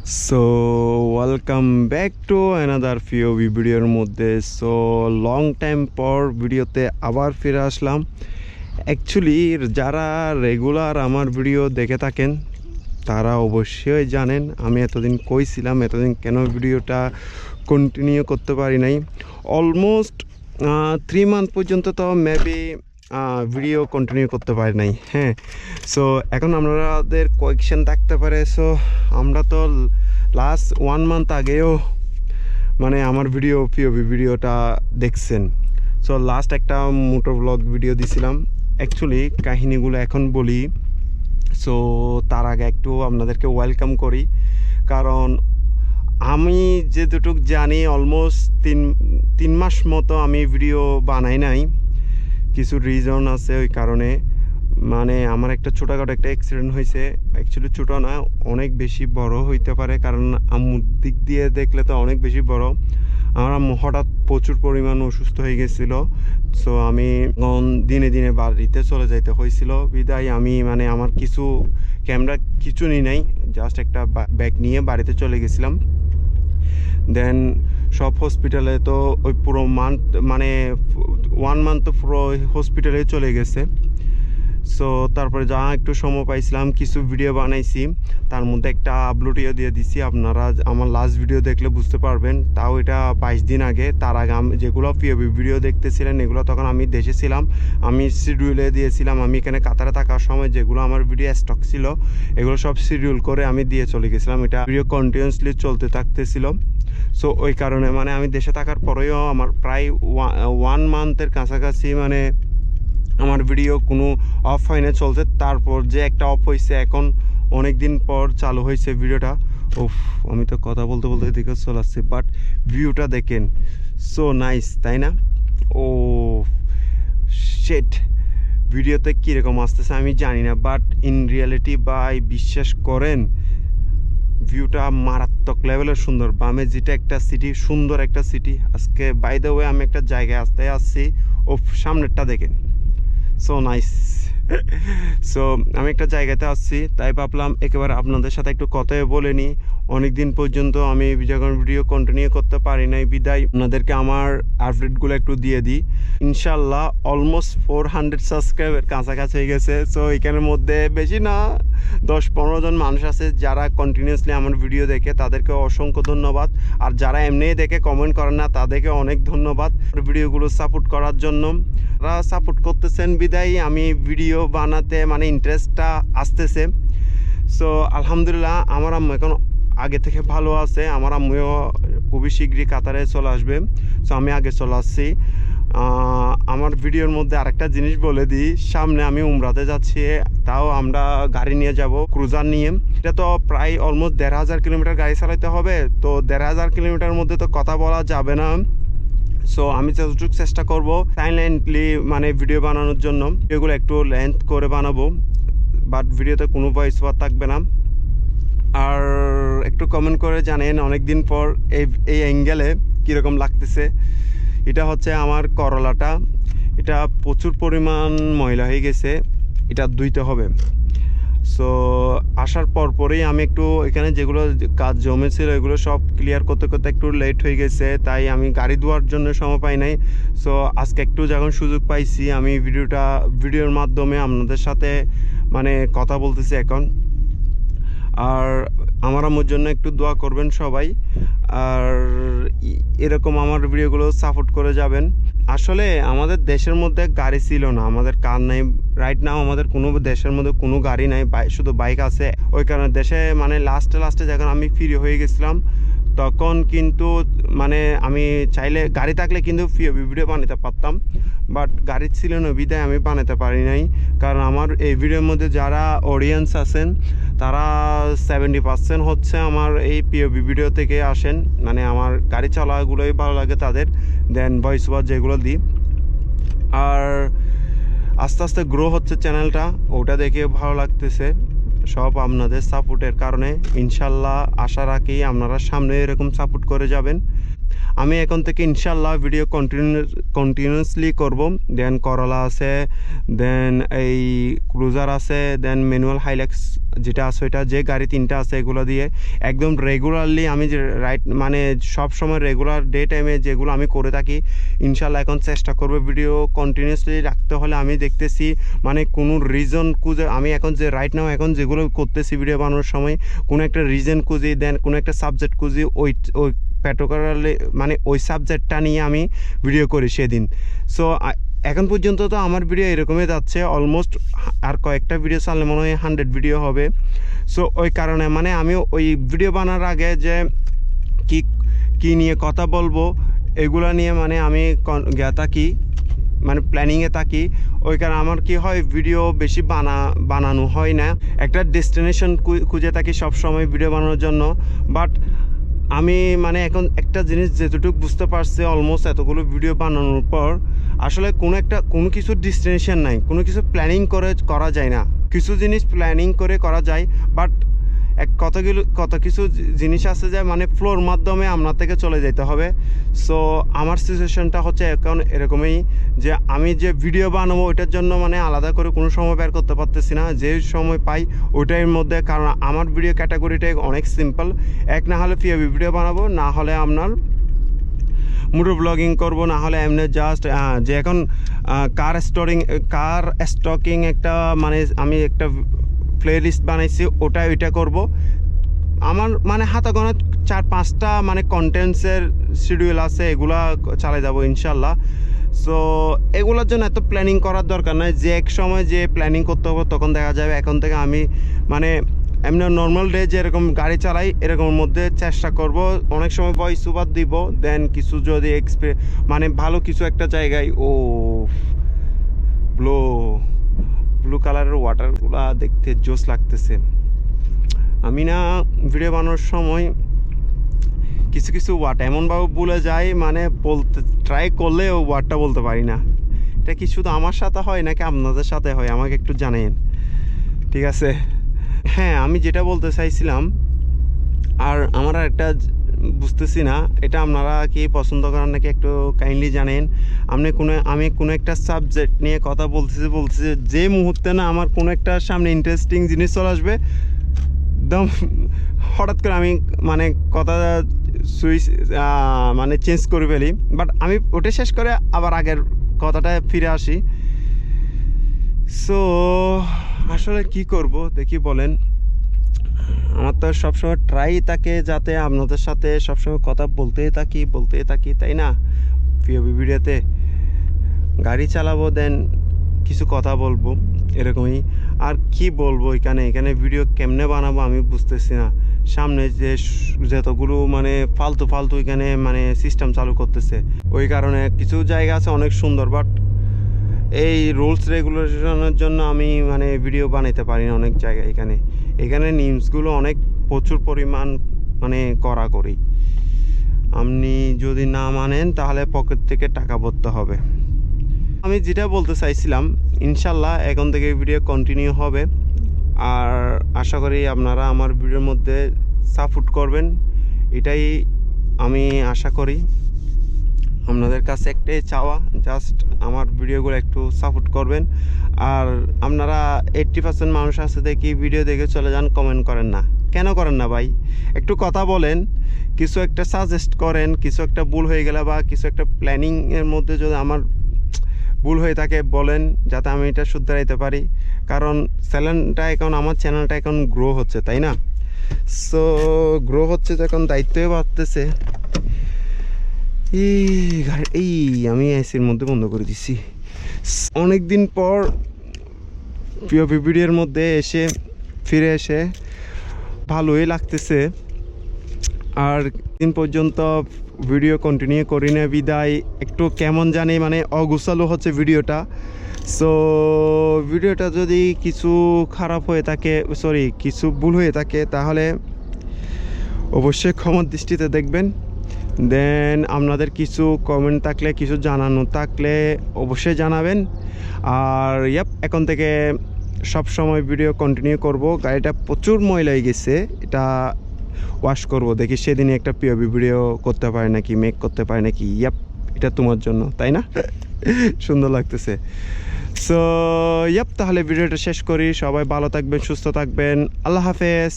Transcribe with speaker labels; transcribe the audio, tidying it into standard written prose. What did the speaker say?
Speaker 1: So welcome back to another POV ভিডিওর মধ্যে। So long time পর ভিডিওতে আবার ফিরে আসলাম। অ্যাকচুয়ালি যারা রেগুলার আমার ভিডিও দেখে থাকেন তারা অবশ্যই জানেন আমি এতদিন কইছিলাম এতদিন কেন ভিডিওটা কন্টিনিউ করতে পারি নাই। অলমোস্ট 3 মান্থ পর্যন্ত তো মেবি ভিডিও কন্টিনিউ করতে পারি নাই। হ্যাঁ, সো এখন আপনাদের কোয়েকশন থাকতে পারে। সো আমরা তো লাস্ট 1 মান্থ আগেও মানে আমার পিওভি ভিডিওটা দেখছেন। সো লাস্ট একটা মোটো ব্লগ ভিডিও দিছিলাম। অ্যাকচুয়ালি কাহিনিগুলো এখন বলি। সো তার আগে একটু আপনাদেরকে ওয়েলকাম করি, কারণ আমি যেটুকু জানি অলমোস্ট তিন মাস মতো আমি ভিডিও বানাই নাই। কিছু রিজন আছে, ওই কারণে মানে আমার একটা ছোটোখাটো একটা অ্যাক্সিডেন্ট হয়েছে। অ্যাকচুয়ালি ছোটো না, অনেক বেশি বড় হইতে পারে, কারণ আম্মুর দিক দিয়ে দেখলে তো অনেক বেশি বড়। আমার আম্মু হঠাৎ প্রচুর পরিমাণ অসুস্থ হয়ে গেছিলো। সো আমি দিনে দিনে বাড়িতে চলে যাইতে হয়েছিল বিদায় আমি মানে আমার কিছু ক্যামেরা কিছু নিই নাই, জাস্ট একটা ব্যাগ নিয়ে বাড়িতে চলে গেছিলাম। দেন সব হসপিটালে তো ওই পুরো মান্থ মানে 1 মান্থ তো পুরো হসপিটালে চলে গেছে। সো তারপরে যা একটু সময় পাইছিলাম কিছু ভিডিও বানাইছি, তার মধ্যে একটা আপলোডিও দিয়ে দিছি। আপনারা আমার লাস্ট ভিডিও দেখলে বুঝতে পারবেন, তাও এটা 22 দিন আগে। তার আগে আমি যেগুলো পিওভি ভিডিও দেখতেছিলেন এগুলো তখন আমি দেশে ছিলাম, আমি শিডিউলে দিয়েছিলাম। আমি এখানে কাতারে থাকার সময় যেগুলো আমার ভিডিও স্টক ছিল এগুলো সব শিডিউল করে আমি দিয়ে চলে গেছিলাম। এটা ভিডিও কন্টিনিউয়াসলি চলতে থাকতেছিল। সো ওই কারণে মানে আমি দেশে থাকার পরেও আমার প্রায় 1 মান্থের কাছাকাছি মানে আমার ভিডিও কোনো অফ হয় না, চলছে। তারপর যে একটা অফ হয়েছে, এখন অনেক দিন পর চালু হয়েছে ভিডিওটা। ওফ, আমি তো কথা বলতে বলতে এদিকে চলে আসছি, বাট ভিউটা দেখেন, সো নাইস, তাই না? ও শেট, ভিডিওতে কীরকম আসতেছে আমি জানি না, বাট ইন রিয়ালিটি ভাই বিশ্বাস করেন ভিউটা মারাত্মক লেভেলের সুন্দর। বামে যেটা একটা সিটি, সুন্দর একটা সিটি। আজকে বাই দ্য ওয়ে আমি একটা জায়গায় আসছি, ও সামনেরটা দেখেন, সো নাইস। সো আমি একটা জায়গাতে আসছি, তাই ভাবলাম একেবারে আপনাদের সাথে একটু কথাই বলে নিই। অনেক দিন পর্যন্ত আমি যখন ভিডিও কন্টিনিউ করতে পারি নাই বিদায় আপনাদেরকে আমার আপডেটগুলো একটু দিয়ে দিই। ইনশাল্লাহ অলমোস্ট 400 সাবস্ক্রাইবার কাছাকাছি হয়ে গেছে। সো এখানের মধ্যে বেশি না 10-15 জন মানুষ আছে যারা কন্টিনিউয়াসলি আমার ভিডিও দেখে, তাদেরকে অসংখ্য ধন্যবাদ। আর যারা এমনিই দেখে কমেন্ট করেন না, তাদেরকে অনেক ধন্যবাদ ভিডিওগুলো সাপোর্ট করার জন্য। তারা সাপোর্ট করতেছেন বিদায় আমি ভিডিও বানাতে মানে ইন্টারেস্টটা আসতেছে। সো আলহামদুলিল্লাহ আমার আম্মু এখন আগে থেকে ভালো আছে। আমার আম্মুও খুবই শীঘ্রই কাতারে চলে আসবে। সো আমি আগে চলে আসছি। আমার ভিডিওর মধ্যে আরেকটা জিনিস বলে দিই, সামনে আমি উমরাতে যাচ্ছি, তাও আমরা গাড়ি নিয়ে যাব ক্রুজার নিয়ে। এটা তো প্রায় অলমোস্ট 1500 কিলোমিটার গাড়ি চালাতে হবে। তো 1500 কিলোমিটারের মধ্যে তো কথা বলা যাবে না। সো আমি যতটুকু চেষ্টা করব সাইলেন্টলি মানে ভিডিও বানানোর জন্য, এগুলো একটু লেন্থ করে বানাবো, বাট ভিডিওতে কোনো ভয়েস ওভার থাকবে না। আর একটু কমেন্ট করে জানেন অনেক দিন পর এই অ্যাঙ্গেলে কীরকম লাগতেছে। এটা হচ্ছে আমার করলাটা, এটা প্রচুর পরিমাণ ময়লা হয়ে গেছে, এটা ধুইতে হবে। সো আসার পরেই আমি একটু এখানে যেগুলো কাজ জমেছিল এগুলো সব ক্লিয়ার করতে করতে একটু লেট হয়ে গেছে, তাই আমি গাড়ি ধোয়ার জন্য সময় পাই নাই। সো আজকে একটু যখন সুযোগ পাইছি আমি ভিডিওর মাধ্যমে আপনাদের সাথে মানে কথা বলতেছি এখন। আর আমার আমার জন্য একটু দোয়া করবেন সবাই, আর এরকম আমার ভিডিওগুলো সাপোর্ট করে যাবেন। আসলে আমাদের দেশের মধ্যে গাড়ি ছিল না, আমাদের কার নাই রাইট নাও, আমাদের কোনো দেশের মধ্যে কোনো গাড়ি নাই, শুধু বাইক আছে। ওই কারণে দেশে মানে লাস্টে যখন আমি ফ্রি হয়ে গেছিলাম তখন কিন্তু মানে আমি চাইলে গাড়ি থাকলে কিন্তু ভিডিও বানাতে পারতাম, বাট গাড়ি ছিল না বিদায় আমি বানাতে পারি নাই। কারণ আমার এই ভিডিওর মধ্যে যারা অডিয়েন্স আছেন তারা 70% হচ্ছে আমার এই পিওভি ভিডিও থেকে আসেন, মানে আমার গাড়ি চালাগুলোই ভালো লাগে তাদের। দেন ভয়েস ওভার যেগুলো দিই, আর আস্তে আস্তে গ্রো হচ্ছে চ্যানেলটা, ওটা দেখে ভালো লাগতেছে। সব আপনাদের সাপোর্টের কারণে ইনশাল্লাহ আশা রাখি আপনারা সামনে এরকম সাপোর্ট করে যাবেন। আমি এখন থেকে ইনশাল্লাহ ভিডিও কন্টিনিউয়াসলি করব। দেন করলা আছে, দেন এই ক্রুজার আছে, দেন ম্যানুয়াল হাইলাক্স যেটা আছে ওইটা, যে গাড়ি 3টা আছে এগুলো দিয়ে একদম রেগুলারলি আমি যে মানে সব সময় রেগুলার ডে টাইমে যেগুলো আমি করে থাকি ইনশাল্লাহ এখন চেষ্টা করবো ভিডিও কন্টিনিউয়াসলি রাখতে। হলে আমি দেখতেছি মানে কোনো রিজন খুঁজে, আমি এখন যে নাও এখন যেগুলো করতেছি ভিডিও বানানোর সময় কোনো একটা রিজন খুঁজি, দেন কোনো একটা সাবজেক্ট খুঁজি, ওই প্যাটোকারালে মানে ওই সাবজেক্টটা নিয়ে আমি ভিডিও করি সেদিন। সো এখন পর্যন্ত তো আমার ভিডিও এরকমই যাচ্ছে, অলমোস্ট আর কয়েকটা ভিডিও চাললে মনে হয় 100 ভিডিও হবে। সো ওই কারণে মানে আমি ওই ভিডিও বানার আগে যে কি নিয়ে কথা বলবো এগুলো নিয়ে মানে আমি থাকি, মানে প্ল্যানিংয়ে থাকি। ওই কারণে আমার কি হয় ভিডিও বেশি বানানো হয় না, একটা ডেস্টিনেশন খুঁজে থাকি সব সময় ভিডিও বানানোর জন্য। বাট আমি মানে এখন একটা জিনিস যেতটুকু বুঝতে পারছি অলমোস্ট এতগুলো ভিডিও বানানোর পর, আসলে কোনো কিছু ডেস্টিনেশন নাই, কোনো কিছু প্ল্যানিং করে করা যায় না। কিছু জিনিস প্ল্যানিং করে করা যায়, বাট কত কিছু জিনিস আছে যে মানে ফ্লোর মাধ্যমে আপনার থেকে চলে যেতে হবে। সো আমার সিচুয়েশনটা হচ্ছে এখন এরকমই যে আমি যে ভিডিও বানাবো ওইটার জন্য মানে আলাদা করে কোনো সময় বের করতে পারতেছি না, যে সময় পাই ওইটার মধ্যে। কারণ আমার ভিডিও ক্যাটাগরিটাই অনেক সিম্পল, এক না হলে পিওভি ভিডিও বানাবো, না হলে আপনার মোটো ব্লগিং করব, না হলে এমনি জাস্ট যে এখন কার স্টকিং একটা মানে আমি একটা প্লে লিস্ট বানাইছি ওইটা করব। আমার মানে হাতে গোনা 4-5টা মানে কন্টেন্টসের শিডিউল আছে, এগুলা চালাই যাব ইনশাল্লাহ। সো এগুলোর জন্য এত প্ল্যানিং করার দরকার নাই, যে এক সময় যে প্ল্যানিং করতে হবে তখন দেখা যাবে। এখন থেকে আমি মানে এমনি নর্মাল ডে যেরকম গাড়ি চালাই এরকমের মধ্যে চেষ্টা করব। অনেক সময় ভয়েস ওভার দিব, দেন কিছু যদি মানে ভালো কিছু একটা জায়গায় ব্লু কালারের ওয়াটারগুলা দেখতে জোস লাগতেছে। আমি না ভিডিও বানানোর সময় কিছু ওয়ার্ড এমনভাবে বলে যাই মানে বলতে ট্রাই করলে ও ওয়ার্ডটা বলতে পারি না। এটা কি শুধু আমার সাথে হয় নাকি আপনাদের সাথে হয় আমাকে একটু জানেন, ঠিক আছে? হ্যাঁ, আমি যেটা বলতে চাইছিলাম, আর আমার একটা বুঝতেছি না এটা আপনারা কি পছন্দ করেন নাকি একটু কাইন্ডলি জানেন। আমি কোনো একটা সাবজেক্ট নিয়ে কথা বলতেছি যে মুহূর্তে না আমার কোনো একটা সামনে ইন্টারেস্টিং জিনিস চলে আসবে, একদম হঠাৎ করে আমি মানে কথা মানে চেঞ্জ করে ফেলি। বাট আমি ওটা শেষ করে আবার আগের কথাটা ফিরে আসি। সো আসলে কি করব দেখি বলেন। আমার তো সবসময় ট্রাই থাকে যাতে আপনাদের সাথে সবসময় কথা বলতেই থাকি, তাই না? পিওভি ভিডিওতে গাড়ি চালাবো, দেন কিছু কথা বলবো এরকমই। আর কি বলবো, এখানে ভিডিও কেমনে বানাবো আমি বুঝতেছি না। সামনে যে যতগুলো মানে ফালতু এখানে মানে সিস্টেম চালু করতেছে, ওই কারণে কিছু জায়গা আছে অনেক সুন্দর, বাট এই রুলস রেগুলেশনের জন্য আমি মানে ভিডিও বানাইতে পারি না অনেক জায়গায়। এখানে নিউজগুলো অনেক প্রচুর পরিমাণ মানে করি। আপনি যদি না মানেন তাহলে পকেট থেকে টাকা ভরতে হবে। আমি যেটা বলতে চাইছিলাম, ইনশাল্লাহ এখন থেকে ভিডিও কন্টিনিউ হবে, আর আশা করি আপনারা আমার ভিডিওর মধ্যে সাপোর্ট করবেন, এটাই আমি আশা করি। আপনাদের কাছে একটাই চাওয়া, জাস্ট আমার ভিডিওগুলো একটু সাপোর্ট করবেন। আর আপনারা 80% মানুষ আছে দেখি ভিডিও দেখে চলে যান, কমেন্ট করেন না। কেন করেন না ভাই? একটু কথা বলেন, কিছু একটা সাজেস্ট করেন, কিছু একটা ভুল হয়ে গেলে বা কিছু একটা প্ল্যানিংয়ের মধ্যে যদি আমার ভুল হয়ে থাকে বলেন, যাতে আমি এটা শুধরাইতে পারি। কারণ আমার চ্যানেলটা এখন গ্রো হচ্ছে, তাই না? সো গ্রো হচ্ছে যখন দায়িত্বই বাড়তেছে। আমি এসির মধ্যে বন্ধ করে দিছি। অনেক দিন পর পিওভি ভিডিওর মধ্যে ফিরে এসে ভালোই লাগতেছে। আর দিন পর্যন্ত ভিডিও কন্টিনিউ করি না বিদায় একটু কেমন জানি মানে অগুছালো হচ্ছে ভিডিওটা। সো ভিডিওটা যদি কিছু খারাপ হয়ে থাকে, কিছু ভুল হয়ে থাকে, তাহলে অবশ্যই ক্ষমার দৃষ্টিতে দেখবেন। দেন আপনাদের কিছু কমেন্ট থাকলে, কিছু জানানো থাকলে অবশ্যই জানাবেন। আর এখন থেকে সব সময় ভিডিও কন্টিনিউ করব। গাড়িটা প্রচুর ময়লা হয়ে গেছে, এটা ওয়াশ করব, দেখি সেদিনই একটা পিওভি ভিডিও করতে পারে নাকি, মেক করতে পারে নাকি। ইয়াপ, এটা তোমার জন্য, তাই না? সুন্দর লাগতেছে। সো ইয়াপ, তাহলে ভিডিওটা শেষ করি। সবাই ভালো থাকবেন, সুস্থ থাকবেন। আল্লাহ হাফেজ।